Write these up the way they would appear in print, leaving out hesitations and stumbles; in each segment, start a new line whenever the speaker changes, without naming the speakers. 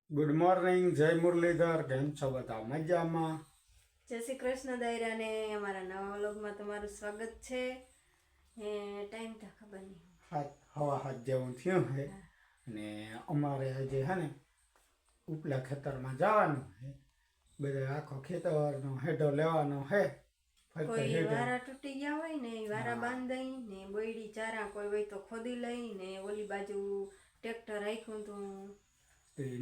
Good morning, જય મુરલીધર. કેમ છો બધા? મજામાં?
જય શ્રી કૃષ્ણ દાયરાને અમારા નવા વ્લોગમાં તમારું સ્વાગત છે. ટાઈમ તો ખબર નહીં,
હવા હાથ જેવું થયું છે અને અમારે આજે હે ને ઉપલા ખેતરમાં જવાનું છે. બધા આખો ખેતરનો હેડો લેવાનો છે.
કોઈ વારા તૂટી ગયા હોય ને એ વારા બાંધી ને બોયડી ચારા કોઈ હોય તો ખોદી લઈ ને ઓલી બાજુ ટ્રેક્ટર રાખ્યું તો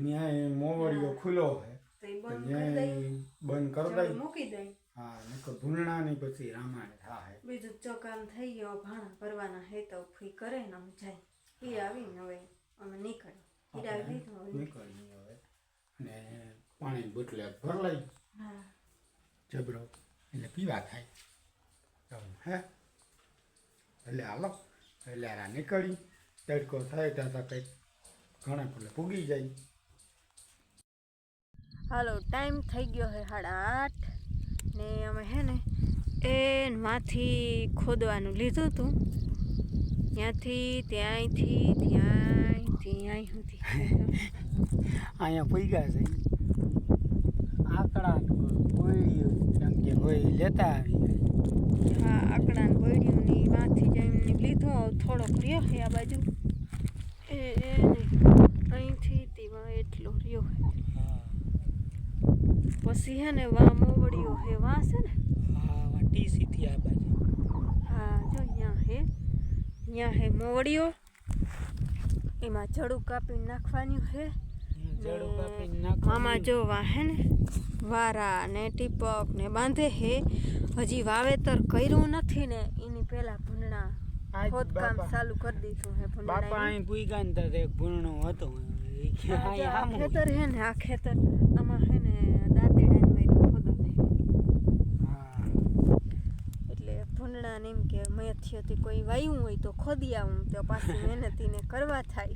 ન્યાય મોવડીઓ ખુલ્લો છે
તો એ બંધ કરી દઈ મૂકી દઈ.
હા, નકર ભૂલણાની પછી રામાયણ થાય.
બીજું ચોકામ થઈ ગયો, ભાણા ભરવાના હે તો ફી કરે ને આમ જાય. એ આવીને હવે અમે નીકળી
હવે અને પાણી બોટલે ભર લઈ જબરો એટલે પીવા થાય હે. એટલે હાલો એટલે આ નીકળી તડકો થાય ત્યાં કંઈક ઘણા પેલે પૂગી જાય.
હાલો, ટાઈમ થઈ ગયો છે 8:30 ને અમે હે ને એ માંથી ખોદવાનું લીધું હતું. ત્યાંથી ત્યાંથી સુધી
અહીંયા પૂગ્યા છે આકડા કોયડીઓ કે કોઈ લેતા આવી.
હા, આકડા ને કોયડીઓની માંથી જઈને લીધું. થોડોક રહ્યો છે આ બાજુ અહીંથી તેમાં એટલો રહ્યો છે. પછી હે ને વા મોવડીઓ હે વાસે ને
ટીસી થી આ બાજુ.
હા, જો અહીંયા હે મોવડીઓ. એમાં જડું કાપીને નાખવાનું હે. મામા જો હે ને વારા ને ટીપક ને બાંધે હે. હજી વાવેતર કર્યું નથી ને એની પેલા ભૂંડણા ખોદકામ ચાલુ કરી દીધું હે.
બાપા અહીં પૂગ્યા ને તો એક ભૂંડણું હતું.
ખેતર હે ને આ ખેતર આમાં હે ને દાંતેડા ખોદો એટલે ભૂંડણા ને એમ કે મેથીઓથી કોઈ વાયું હોય તો ખોદી આવું તો પાછી મહેનતીને કરવા થાય.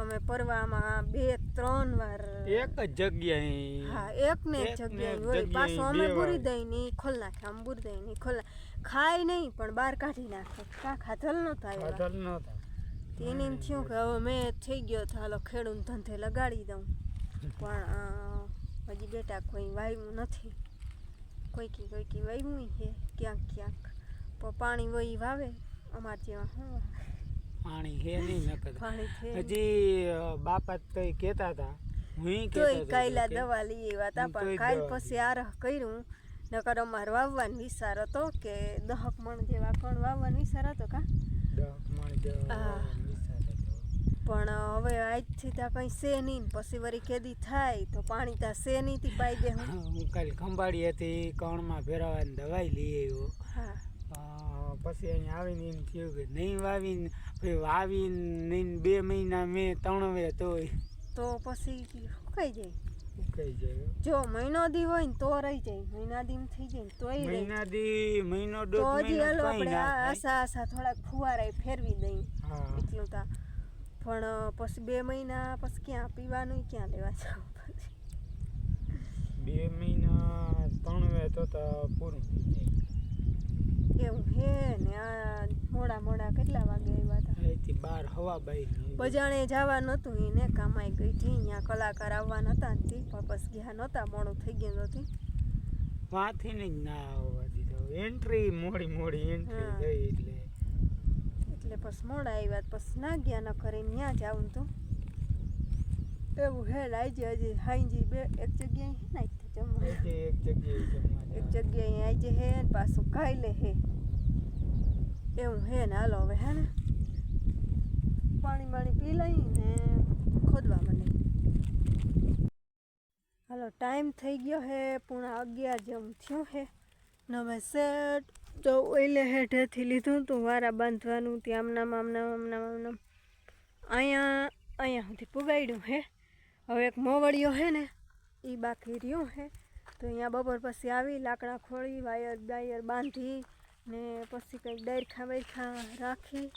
અમે પરવામાં 2-3 વાર
એક જ જગ્યાએ,
હા, એક ને જગ્યાએ હોય. પાછું અમે પૂરી દઈ ને ખોલ નાખે, આમ પૂરી દઈ ને ખોલ ખાય નહીં પણ બહાર કાઢી નાખે. ખાધલ નહોતા એને એમ થયું કે હવે મેં થઈ ગયો તો હાલો ખેડૂત ધંધે લગાડી દઉં. પણ હજી બેટા કોઈ વાવ્યું નથી. કોઈકી વાવ્યું છે ક્યાંક પણ પાણી હોય વાવે. અમારે જેવા શું
પાણી હે નહીં
પાણી
હજી. બાપા તો કહેતા હતા
તોય કાયલા દવા લઈ આવ્યા હતા પણ કાલ પછી આરહ કર્યું. નકર અમારે વાવવાનો વિચાર હતો કે 10 મણ જેવા કણ વાવવાનો વિચાર હતો. કા
10 મણ જેવા
પણ હવે આજથી ત્યાં કંઈ છે નહીં. પછી વળી કેદી થાય તો પાણી ત્યાં છે નહીં થી પાઈ દે.
હું કાલે ખંભાળી હતી, કણમાં ફેરવવાની દવાઈ લઈ આવ્યો.
હા,
પછી અહીંયા આવીને એમ થયું કે નહીં વાવીને પછી વાવીને નહીં 2 મહિના મેં તણવે તો
પછી સુકાઈ જાય.
સુકાઈ જાય.
જો મહિનો દી હોય ને તો રહી જાય, મહિના દી થઈ જાય ને તોય
મહિનો
તો હજી હાલો આપણે આશા થોડાક ફુવારા ફેરવી દઈ એટલું તા. પણ પછી 2 મહિના પછી ક્યાં પીવાનું ક્યાં લેવા જવું? પછી
2 મહિના તણવે તો પૂરું થઈ જાય
એવું હે ને. આ મોડા કેટલા વાગે આવ્યા હતા?
અહીંથી 12 હવા બાઈ
બજાણે જવા નહોતું એને કામાઈ ગઈ હતી. અહીંયા કલાકાર આવવાના હતા ને પણ પછી ગયા નહોતા, મોડું થઈ ગયું નથી.
વાંથી ને જ ના આવવા દીધો. એન્ટ્રી મોડી એન્ટ્રી ગઈ
એટલે પછી મોડા આવ્યા. પછી ના ગયા ન કરીને ત્યાં જાવું તો એવું હે. આજે હજી હાઈજી એક જગ્યાએ હે ને એક જગ્યાએ આજે હે ને પાછું કાલે હે એવું હે ને. હાલો હવે હે ને પાણી પી લઈ ને ખોદવા માંડે. હાલો, ટાઈમ થઈ ગયો હે 11:30 જેમ થયું હે ને. હવે સેટ તો ઓઈલે હેઠેથી લીધું તો વારા બાંધવાનું ત્યાં આમનામ અહીંયા સુધી પુગાડ્યું હે. હવે એક મોવડીઓ હે ને એ બાકી રહ્યો હે તો અહીંયા બપોર પછી આવી લાકડા ખોળી વાયર બાંધી ને પછી કંઈક ડાયરખા રાખી.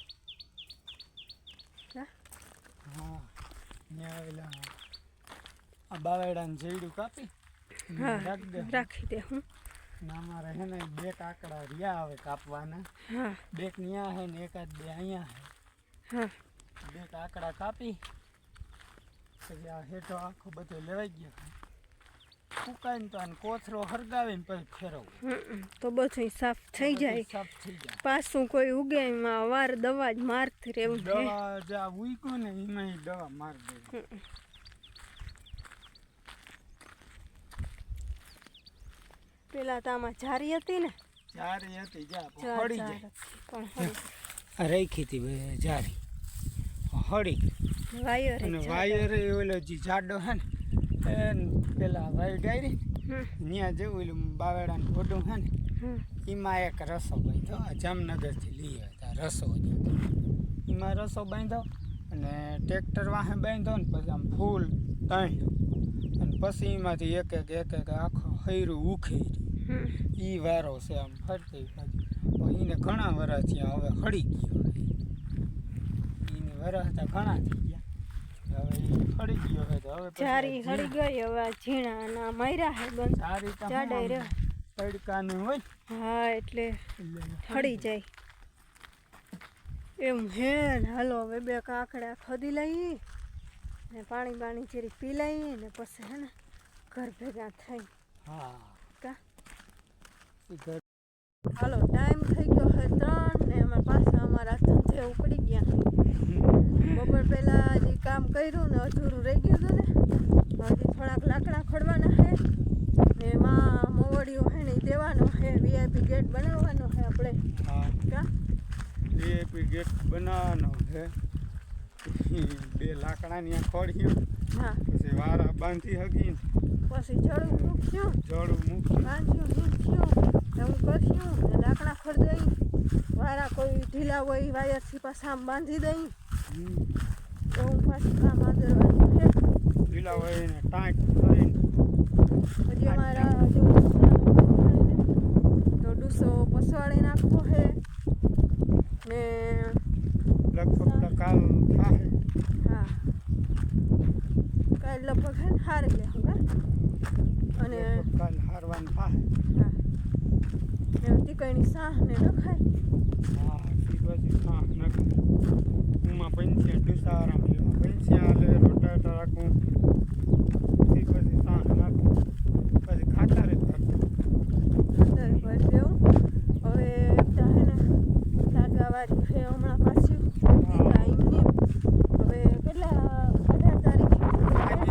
બાવેડાને જેડું કાપી
રાખી દે. હું
અમારે હે ને 2 કાકડા રહ્યા હવે કાપવાના. 2 ત્યાં હે ને 1-2 અહીંયા હે. 2 કાકડા કાપી પછી આ હેઠો આખો બધો લેવાઈ ગયો સુકાઈને તો આને કોથરો હરગાવીને પછી ફેરવવું
તો બધું સાફ થઈ જાય.
સાફ થઈ જાય.
પાછું કોઈ ઉગે એમાં વાર દવા જ મારતી રહેવું છે.
દવા જે આ ઉગ્યું ને એમાં દવા મારી દે.
પેલા તો આમાં જારી હતી ને,
જારી હતી
જાર
હળી
જાર
જાય
હતી, પણ
રાખી હતી જારી હળી
વાયર
અને વાયર ઓલો જે જાડો હે ને એને પેલા વાયર ડાયરી ત્યાં જેવું ઓલું બાવેડાનું ઘોડું હે ને એમાં એક રસો બાંધ્યો જામનગરથી લઈ આવ્યા રસો એમાં રસો બાંધ્યો અને ટ્રેક્ટર વાહે બાંધ્યો ને પછી આમ ફૂલ તાણ્યું અને પછી એમાંથી એક એક આખો હૈરું ઉખેર્યું. એ વારો છે આમ ફરતી ફરતી એને ઘણા વરસ થયા હવે હળી ગયો. એને વરસ હતા ઘણા થઈ ગયા હવે એ હળી ગયો હોય તો હવે
જારી હળી ગઈ. હવે આ ઝીણા માર્યા હે બંધ
સારી
જાડાઈ રહ્યો.
તડકાનું હોય
હા એટલે હળી જાય એમ હે ને. હાલો હવે બે કાકડા ખોદી લઈએ ને પાણી બાણી જરી પી લઈએ ને પછી હે ને ઘર ભેગા થઈ.
હા
કા
એ ઘર
હાલો ટાઈમ થઈ ગયો હે 3 ને અમે પાછા અમારા ધંધે ઉપડી ગયા. બપોર પહેલા જે કામ કર્યું ને અધૂરું રહી ગયું હતું ને, હજી થોડાક લાકડા ખોડવાના છે ને એમાં મોવડીઓ હે ને ઈ દેવાનો છે. VIP ગેટ બનાવવાનો છે આપણે.
હા
કા
VIP ગેટ બનાવવાનો છે. બે લાકડાની આ ખોડ્યું
હા
પછી વારા બાંધી હગી
પછી જડું મૂક્યું
જડું મૂકી
બાંધ્યું મૂક્યું એવું કરશું ને લાકડા ખોડી દઈ. વારા કોઈ ઢીલા હોય વાયરથી પાછા આમ બાંધી દઈ. એવું પાછું કામ આદરવાનું છે.
ઢીલા હોય ને ટાંક કરીને
હજી અમારા જો તો ડૂસો પસવાડી નાખવો છે ને
લગભગ કાલ થાય.
હા કાલ લગભગ હે ને હારે લે હંગા અને
કાલ હારવાનું થાય.
હા ને ટીકઈની સાહ ને નખાય.
હા પછી હા નખું ઉમાં પંચ્યા ડુસારા મેળવા પંચ્યા લે રોટાટા રાખું પછી સાહ નાખું પછી ખાતર જ નાખું.
ખાતર ભરી દેવું. હવે એકતા હે ને લાગાવાળી છે હમણાં પાછું એમની. હવે કેટલા 18 તારીખ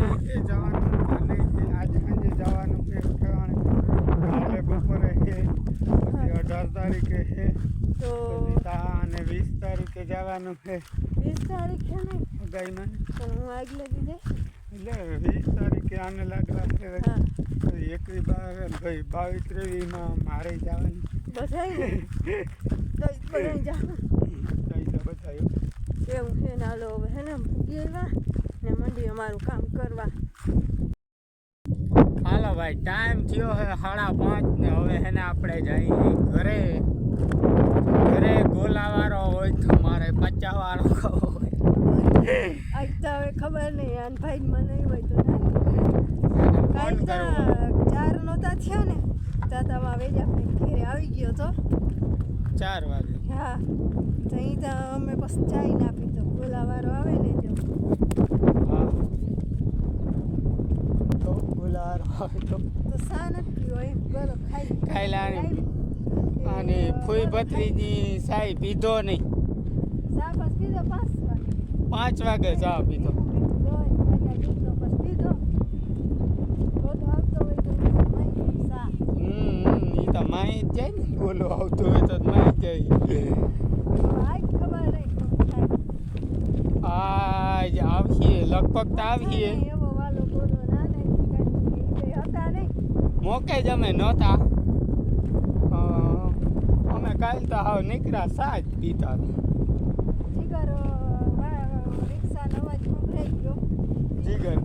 આજે જવાનું કાલે આજે સાંજે જવાનું છે ઠેકાણે. કાલે બપોરે છે પછી 18 તારીખે છે
તો
પછી અને 20 તારીખે જવાનું છે
20 તારીખ છે ને
ગાયમાં.
તો હું આગલે દીધે
એટલે 20 તારીખે આને લાગવા છે.
હા
21 ભાઈ 22 23માં મારે જવાનું
બધાય બધા જાઉં
બતાવ્યું.
એવું છે ને. હાલો હવે હે ને ભૂગી આવ્યા ને મંડી અમારું કામ કરવા.
હાલો ભાઈ ટાઈમ થયો છે 5:30 ને હવે હે ને આપણે જઈએ ઘરે. ઘરે ગોલાવાળો હોય તો મારે 50 વાળો ખાવો હોય.
આજ તો હવે ખબર નહીં આન ભાઈ મને નહીં હોય તો કાલ તો 4 નહોતા થયા ને તાતામાં વેજા ભાઈ ઘેરે આવી ગયો તો
4 વાગે.
હા તો અહીં તો અમે પછી ચાઈ ના પીતો. ગોલાવાળો આવે ને જો
હા તો ગોલાવાળો આવે તો
સા નથી પીવો એમ ગોલો
ખાઈ લાની અને ફૂઈ ભત્રીજી સાઈ પીધો નહીં.
સા બસ પીધો 5 વાગે
5 વાગે ચા પીધો. ઈ તો માઈ જ જાય ને ગોલો આવતો હોય તો માઈ જાય. આજ આવીએ લગભગ તો આવીએ મોકે જ અમે નહોતા. અમે કાલ તો હાવ નીકળ્યા સાજ પીતા. જીગર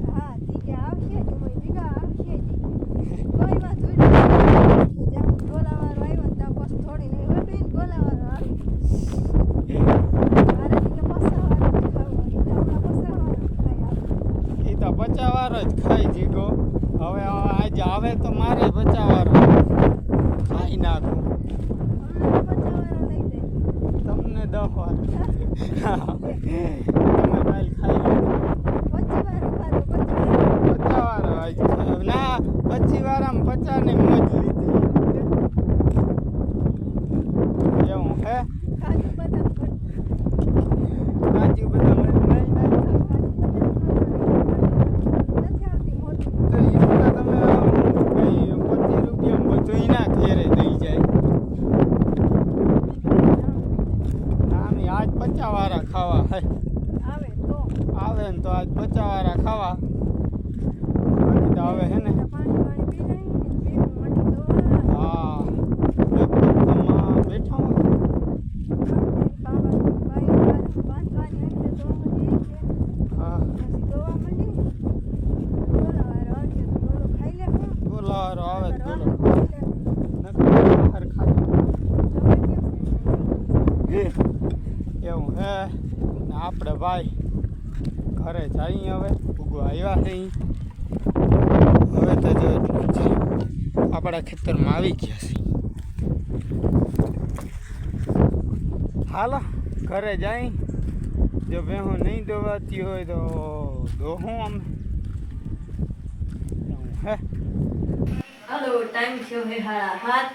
એ તો બચાવવાનો જ ખાઈ જીગો. હવે આજે આવે તો મારે બચાવવાનો ખાઈ નાખું. તમને 10 વાર તમે કાલ ખાઈ લો. પછી વાળામાં 50 ની મોજ લીધી એવું હે
કાજુ બદામ
કાજુ બદામ નહીં
નથી આવતી મોટી
તો એમાં તમે કઈ 25 રૂપિયા બધું ના ઘેરે દઈ જાય નાની આજ 50 વાળા ખાવા હે
આવે તો
આવે ને તો આજ 50 વાળા ખાવા તો હવે હે ને
પાણી પી લઈ પેટ મટી દવા
હા બેઠા હા બોલાવારો આવે તો બોલો બહાર ખાધું એવું હે ને આપણે ભાઈ ઘરે જઈએ હવે ઉગવા આવ્યા છે હવે તો જો એટલું છે આપણા ખેતરમાં આવી ગયા છે હાલો ઘરે જાય જો ભેહું નહીં દોવાતી હોય તો દોહું અમે હે
હાલો ટાઈમ થયો હે 7:30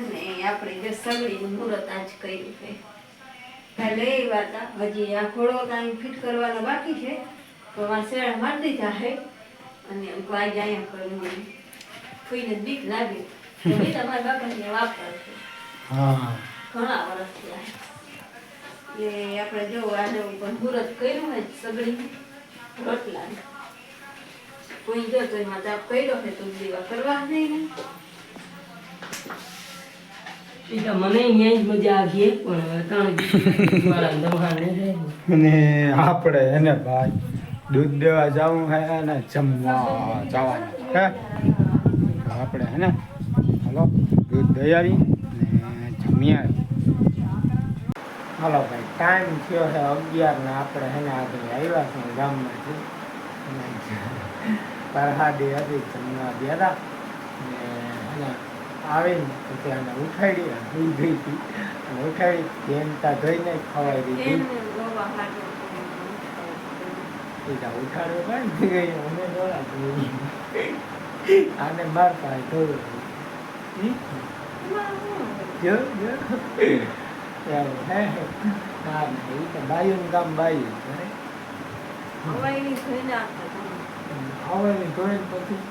અને આપણે જે સગડીનું મુહૂર્ત આજ કર્યું છે પહેલે એ વાત હજી આ ઘોડો કાંઈ ફિટ કરવાનો બાકી છે તો આ શેડા મારી દીધા છે અને આજે અહીંયા કરવું કોઈને બીક લાગે તો એ તમારા બાપાને વાપર છે
હા
ઘણા વર્ષ થયા એટલે આપણે જો આને ઉપર મુહૂર્ત કર્યું હોય સગડીનું રોટલાનું કોઈ જો તો એમાં તાપ કર્યો છે તો દીવા કરવા નહીં ને
મને અહીંયા જ મજા આવી પણ ત્રણ દવાને
અને આપણે એને ભાઈ દૂધ દેવા જવું હે અને જમવા જવાનું હે તો આપણે હે ને હાલો દૂધ દઈ આવી ને જમી આવી હાલો ભાઈ ટાઈમ થયો છે 11 ને આપણે હે ને આગળ આવ્યા છીએ ગામમાંથી પરહાડી હતી જમવા ગયા ને હે આવીને પછી આને ઉઠાડી દૂધ ગઈ હતી અને ઉઠાડી જેમતા ધોઈને ખવાઈ દીધી ઉઠાડ્યો કાંઈ ગઈ અમે દોડા આને બાર પાય ધોયું જો બાયું ગામ બાયું
હવાઈની ધોઈને આપતા
હવાની ધોઈને પછી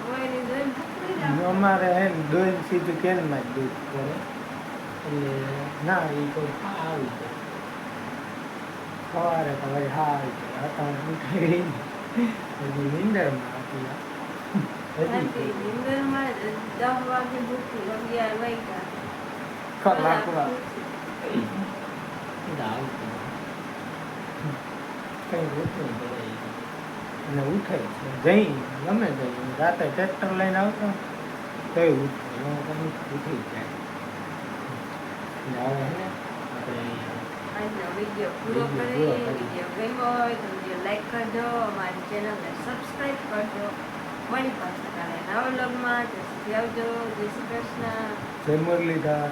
હવાઈની ધોઈને
અમારે હે ને ધોઈને સીધું કેનમાં જ દૂધ કરે એટલે ના એ કોઈ આવી જાય સવારે તો વળી હા આવી જાય હતા ઉઠાઈ હજી નીંદરમાં હતી
નિંદરમાં 10 વાગે ભૂખી 11 વાગ્યા
કલાક કઈ ઉઠવું પડે અને ઉઠે છે જઈ ગમે જઈ રાતે ટ્રેક્ટર લઈને આવતો તો ઉઠે ઉઠી જાય હવે ને આપણે
આજનો વિડીયો પૂરો કરીએ વિડીયો ગમ્યો હોય તો વિડીયો લાઈક કરજો અમારી ચેનલને સબસ્ક્રાઈબ કરજો મળી પાછા કાલે નવા વ્લોગમાં જય શ્રી આવજો જય શ્રી કૃષ્ણ
જય મુરલીધર